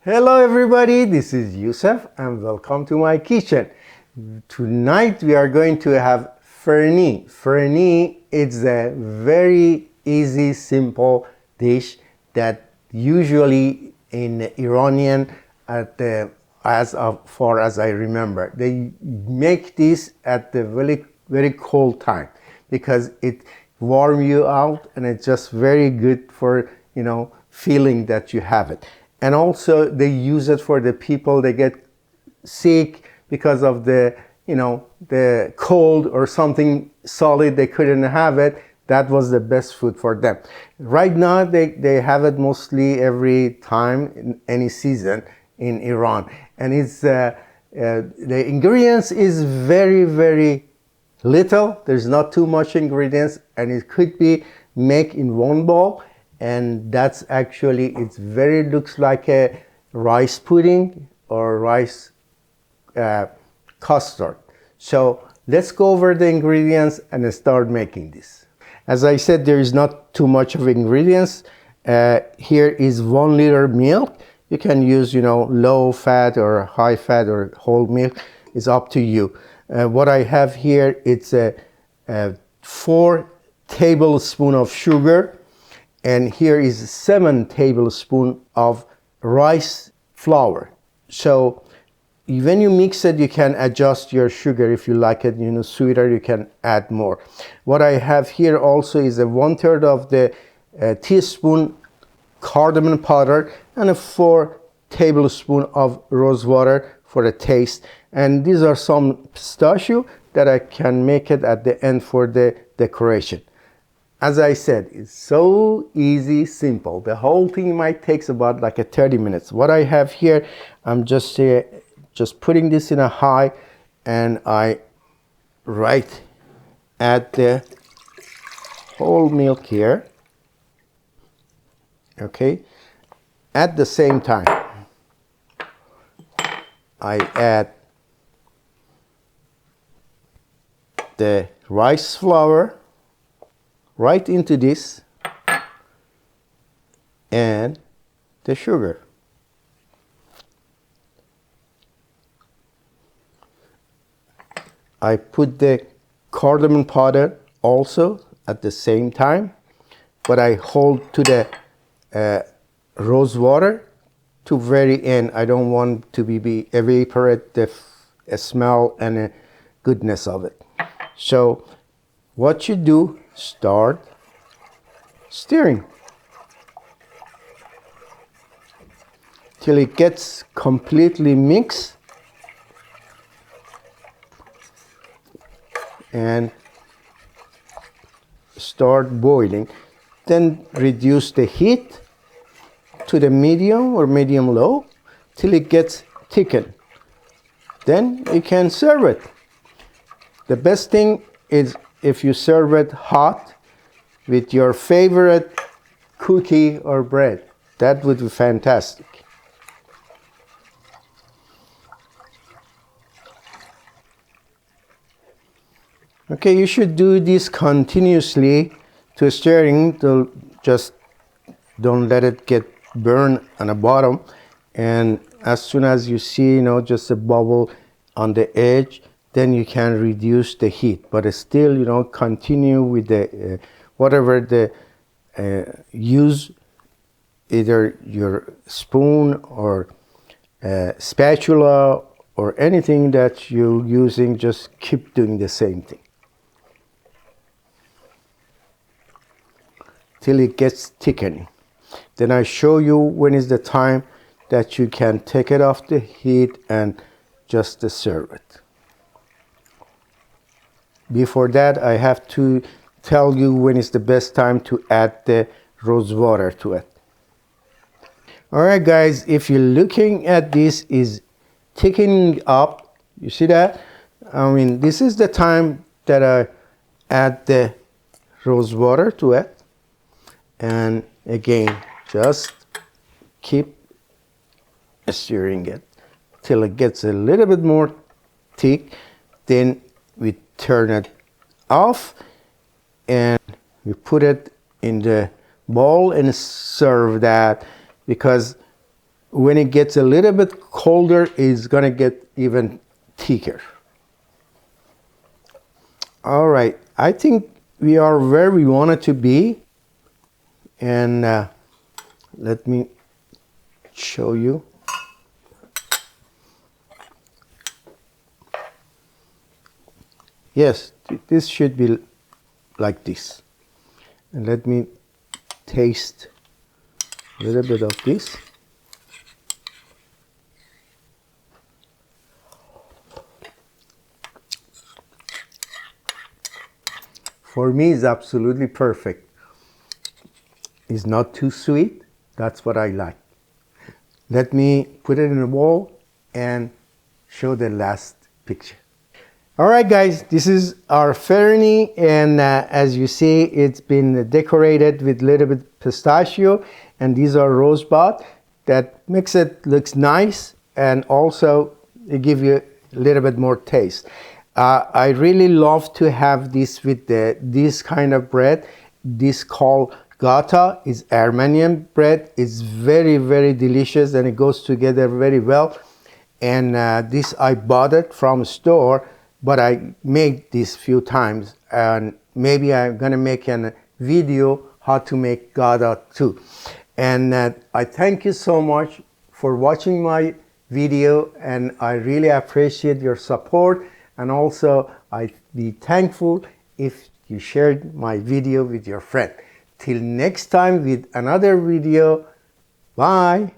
Hello everybody, this is Yousef and welcome to my kitchen. Tonight we are going to have Fereni. Fereni is a very easy, simple dish that usually in Iranian, as far as I remember, they make this at the very cold time because it warm you out and it's just very good for feeling that you have it. And also they use it for the people that get sick because of the cold or something solid, they couldn't have it. That was the best food for them. Right now they have it mostly every time in any season in Iran, and it's the ingredients is very little. There's not too much ingredients, and it could be made in one bowl. And that's actually, looks like a rice pudding or rice custard. So let's go over the ingredients and start making this. As I said, there is not too much of ingredients. Here is 1 liter milk. You can use, low fat or high fat or whole milk. It's up to you. What I have here, it's a 4 tablespoons of sugar. And here is 7 tablespoons of rice flour. So when you mix it, you can adjust your sugar. If you like it, sweeter, you can add more. What I have here also is a 1/3 of the teaspoon cardamom powder and a 4 tablespoons of rose water for a taste. And these are some pistachio that I can make it at the end for the decoration. As I said, it's so easy, simple. The whole thing might take about like 30 minutes. What I have here, I'm just putting this in a high, and I add the whole milk here. Okay. At the same time, I add the rice flour right into this and the sugar. I put the cardamom powder also at the same time, but I hold to the rose water to very end. I don't want to be evaporate the smell and the goodness of it. So what you do, start stirring till it gets completely mixed, and start boiling. Then reduce the heat to the medium or medium low till it gets thickened. Then you can serve it. The best thing is if you serve it hot with your favorite cookie or bread. That would be fantastic. Okay, you should do this continuously to stirring, to just don't let it get burned on the bottom. And as soon as you see, just a bubble on the edge, then you can reduce the heat, but still, continue with the whatever the use, either your spoon or spatula or anything that you're using. Just keep doing the same thing till it gets thickening. Then I show you when is the time that you can take it off the heat and just serve it. Before that, I have to tell you when is the best time to add the rose water to it. All right, guys, if you're looking at this, is thickening up. You see that? This is the time that I add the rose water to it. And again, just keep stirring it till it gets a little bit more thick. Then we turn it off and we put it in the bowl and serve that, because when it gets a little bit colder, it's gonna get even thicker. All right, I think we are where we want it to be. And let me show you. Yes, this should be like this. And let me taste a little bit of this. For me, it's absolutely perfect. It's not too sweet. That's what I like. Let me put it in a bowl and show the last picture. All right, guys, this is our Fereni, and as you see, it's been decorated with a little bit pistachio, and these are rosebud that makes it looks nice, and also it give you a little bit more taste. I really love to have this with this kind of bread. This called Gata is Armenian bread. It's very, very delicious, and it goes together very well. And this I bought it from a store, but I made this few times, and maybe I'm gonna make a video how to make Gata too. And I thank you so much for watching my video, and I really appreciate your support, and also I'd be thankful if you shared my video with your friend. Till next time with another video, bye.